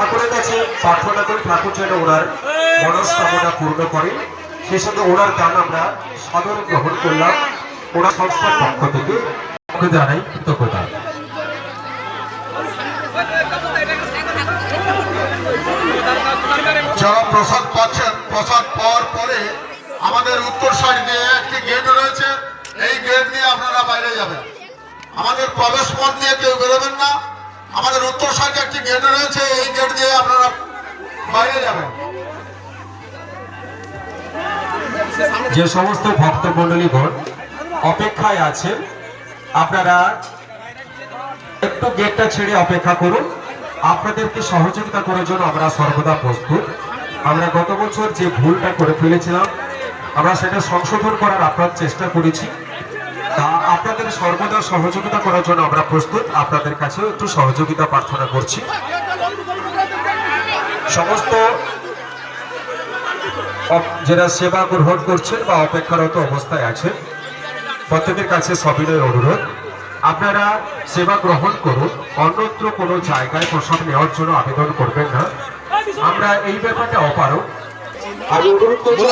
ঠাকুরের কাছে প্রার্থনা করি ঠাকুর যেন ওনার মনস্কামনা পূর্ণ করে। সেই সঙ্গে ওনার গান আমরা সাদরে গ্রহণ করলাম। ওনার সংস্থার পক্ষ থেকে জানাই কৃতজ্ঞতা। যারা প্রসাদ পাচ্ছেন, প্রসাদ পাওয়ার পরে আমাদের উত্তর সাইড দিয়ে একটি গেট রয়েছে, এই গেট দিয়ে আপনারা বাইরে যাবেন। আমাদের প্রবেশ পথ দিয়ে কেউ বেরোবেন না। আমাদের উত্তর সাইডে একটি গেট রয়েছে, এই গেট দিয়ে আপনারা বাইরে যাবেন। যে সমস্ত ভক্তমণ্ডলীগণ অপেক্ষায় আছেন, আপনারা একটু গেটটা ছেড়ে অপেক্ষা করুন। আপনাদেরকে সহযোগিতা করার জন্য আমরা সর্বদা প্রস্তুত। আমরা গত বছর যে ভুলটা করে ফেলেছিলাম, আমরা সেটা সংশোধন করার আপ্রাণ চেষ্টা করেছি। তা আপনাদের সর্বদা সহযোগিতা করার জন্য আমরা প্রস্তুত। আপনাদের কাছেও একটু সহযোগিতা প্রার্থনা করছি। সমস্ত যারা সেবা গ্রহণ করছেন বা অপেক্ষারত অবস্থায় আছেন, প্রত্যেকের কাছে সবিনয় অনুরোধ, আপনারা সেবা গ্রহণ করুন। অন্যত্র কোনো জায়গায় প্রসাদ নেওয়ার জন্য আবেদন করবেন না। আমরা এই ব্যাপারটা অপারক। আমি অনুরোধ করছি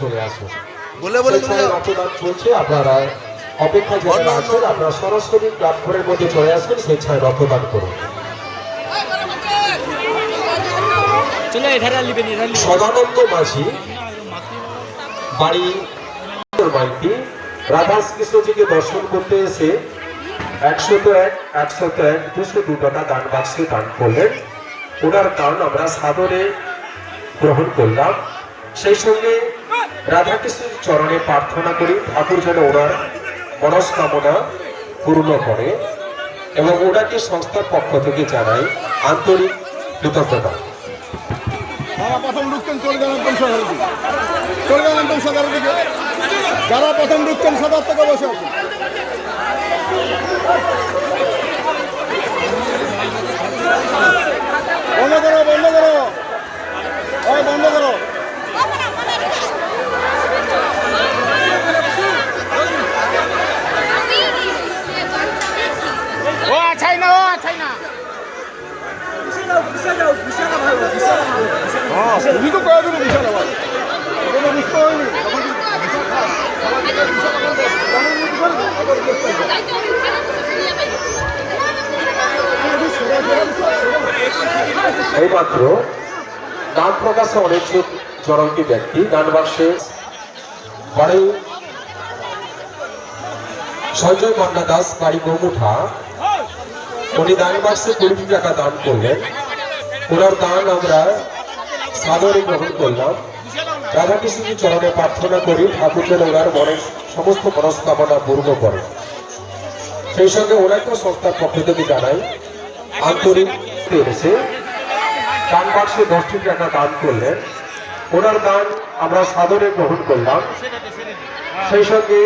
চলে আসুন। রক্তদান চলছে, আপনারা অপেক্ষা যারা আছেন, আপনারা সরাসরি প্ল্যাটফর্মের মধ্যে চলে আসবেন, স্বেচ্ছায় রক্তদান করুন। সদানন্দ মাঝি, বাড়ি মাইতি, রাধা কৃষ্ণজিকে দর্শন করতে এসে 101, 101, 202 টাকা দান বাক্সে দান করলেন। ওনার দান আমরা সাদরে গ্রহণ করলাম। সেই সঙ্গে রাধাকৃষ্ণের চরণে প্রার্থনা করি ঠাকুর যেন ওনার মনস্কামনা পূর্ণ করে, এবং ওনাকে সংস্থার পক্ষ থেকে জানাই আন্তরিক কৃতজ্ঞতা। যারা প্রথম ঢুকছেন চলে যান একদম সাদার দিকে, চলে যান একদম সাদার দিকে। যারা প্রথম ঢুকছেন সাদার থেকে বসে আছেন। বন্ধ করো, বন্ধ করো, ওই বন্ধ করো। ও আছাই না, ও আছাই না। তুমি তো কয়ে দিলে বিশাল আবার বুঝতে হয়নি। এইমাত্র নাম প্রকাশে অনিচ্ছুক জনকী ব্যক্তি দান বাক্সে বাড়ি সঞ্জয় মান্না দাস, বাড়ি গৌমুঠা, উনি দান বাক্সে 20 টাকা দান করলেন। ওনার দান আমরা সাদরে গ্রহণ করলাম। রাধাকৃষ্ণের চরণে প্রার্থনা করি ঠাকুর যেন ওনার মনের সমস্ত মনস্কামনা পূর্ণ করে। সেই সঙ্গে ওনাকে সংস্থার পক্ষ থেকে জানাই আন্তরিক এসে দান বাক্সে 10 টাকা দান করলেন। ওনার দান আমরা সাদরে গ্রহণ করলাম। সেই সঙ্গে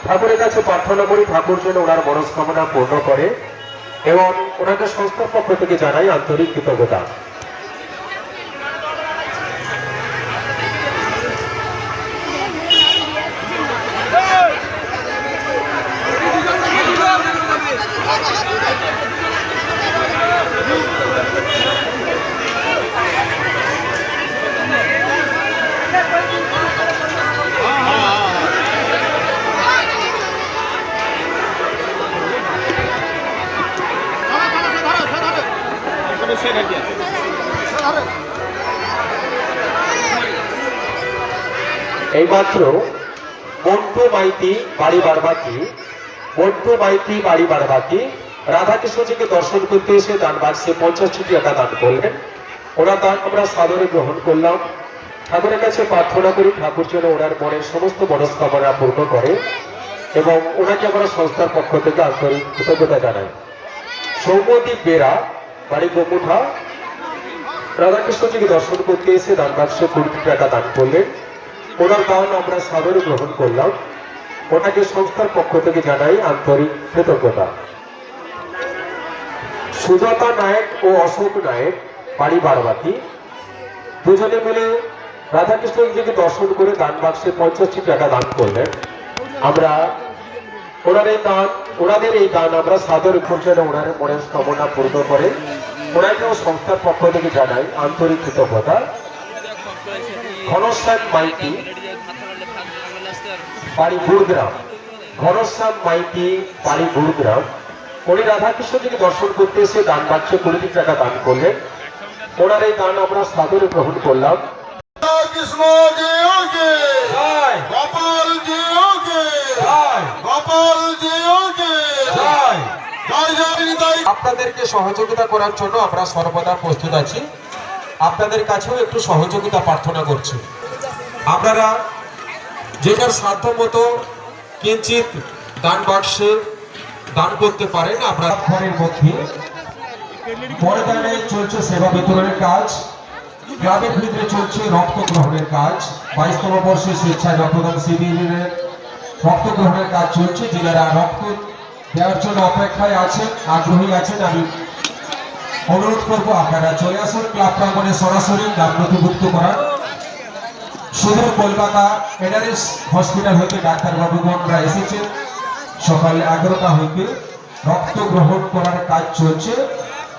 ঠাকুরের কাছে প্রার্থনা করি ঠাকুর যেন ওনার মনস্কামনা পূর্ণ করে, এবং ওনাকে সংস্থার পক্ষ থেকে জানাই আন্তরিক কৃতজ্ঞতা। এইমাত্র মন্টু মাইতি, বাড়ি বারবাকি, মন্টু মাইতি, বাড়ি বারবাকি, রাধাকৃষ্ণজিকে দর্শন করতে এসে দান বাক্সে 50 টাকা দান করলেন। ওনার দান আমরা সাদরে গ্রহণ করলাম। ঠাকুরের কাছে প্রার্থনা করি ঠাকুর যেন ওনার মনের সমস্ত মনস্কামনা পূর্ণ করে, এবং ওনাকে আমরা সংস্থার পক্ষ থেকে আন্তরিক কৃতজ্ঞতা জানাই। সৌম্যদীপ বেরা, বাড়ি গৌমুঠা, রাধাকৃষ্ণজিকে দর্শন করতে এসে দান বাক্সে 20 টাকা দান করলেন। ওনার দান আমরা সাদরে গ্রহণ করলাম। ওনাকে সংস্থার পক্ষ থেকে জানাই আন্তরিক কৃতজ্ঞতা। সুজাতা নায়ক ও অশোক নায়ক, বাড়ি বারবাকি, দুজনে মিলে রাধাকৃষ্ণজিকে দর্শন করে দান বাক্সে 50 টাকা দান করলেন। আমরা ওনাদের এই দান আমরা সাদরে গ্রহণ করে ওনার মনের কামনা পূর্ণ করে, ওনাকেও সংস্থার পক্ষ থেকে জানাই আন্তরিক কৃতজ্ঞতা। ঘনশ্যাম মাইতি, বাড়ি গুরুগ্রাম, ঘনশ্যাম মাইতি, বাড়ি গুরুগ্রাম, উনি রাধাকৃষ্ণজিকে দর্শন করতে এসে দান বাক্সে 20 টাকা দান করলেন। ওনার এই দান আমরা সাদরে গ্রহণ করলাম। কৃষ্ণ জিওকে গোপাল জিওকে গোপাল জিওকে জয় জয় নিতাই। আপনাদেরকে সহযোগিতা করার জন্য আমরা সর্বদা প্রস্তুত আছি। আপনাদের কাছেও একটু সহযোগিতা প্রার্থনা করছি। আপনারা যে যার সাধ্য মতো কিঞ্চিত দান বাক্সে দান করতে পারেন। আপনার ঘরের মধ্যে ময়দানে চলছে সেবা বিতরণের কাজ, ক্লাবের ভিতরে চলছে রক্ত গ্রহণের কাজ। 22তম বর্ষে স্বেচ্ছায় রক্তদান শিবিরের রক্ত গ্রহণের কাজ চলছে। যারা রক্ত দেওয়ার জন্য অপেক্ষায় আছেন, আগ্রহী আছেন, আমি অনুরোধ করবো আপনারা চলে আসুন ক্লাব প্রাঙ্গণে সরাসরি নাম নথিভুক্ত করার। সুদূর কলকাতা এনআরএস হসপিটাল হইতে ডাক্তারবাবুগণরা এসেছেন। সকাল 11টা হইতে রক্ত গ্রহণ করার কাজ চলছে।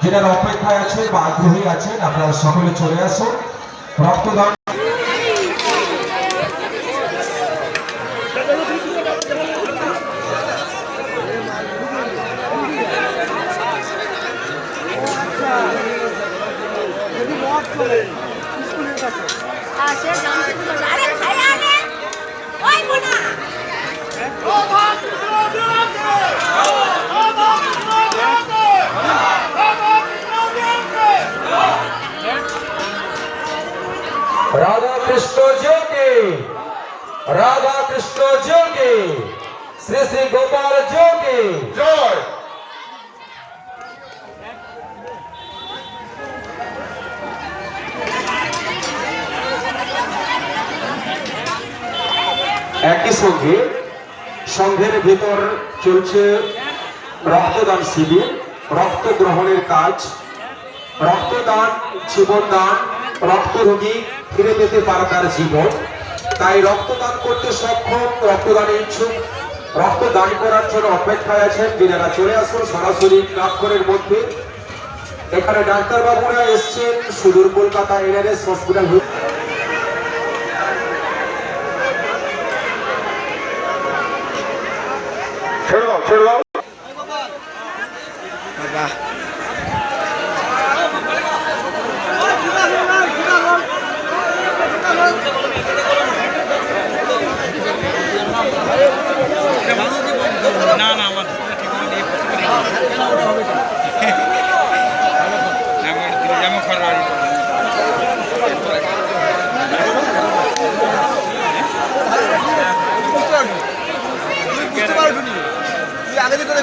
যারা অপেক্ষায় আছে বা আগ্রহী আছেন আপনারা সকলে চলে আসুন রক্তদান। রাধা কৃষ্ণ যোগে, রাধা কৃষ্ণ যোগে, শ্রী শ্রী গোপাল যোগে জয়। একই সঙ্গে সংঘের ভিতর চলছে রক্তদান শিবির, রক্ত গ্রহণের কাজ। রক্তদান জীবনদান, রক্ত রোগী ফিরে পেতে পারে তার জীবন। তাই রক্তদান করতে সক্ষম, রক্তদানে ইচ্ছুক, রক্তদান করার জন্য অপেক্ষায় আছেন যারা চলে আসুন সরাসরি ক্লাবঘরের মধ্যে। এখানে ডাক্তারবাবুরা এসছেন সুদূর কলকাতা এনআরএস হসপিটাল। ছেড়ে দাও ছেড়ে দাও। না না আমার যেমন খরচ বুঝতে পারবি তুই আগে করে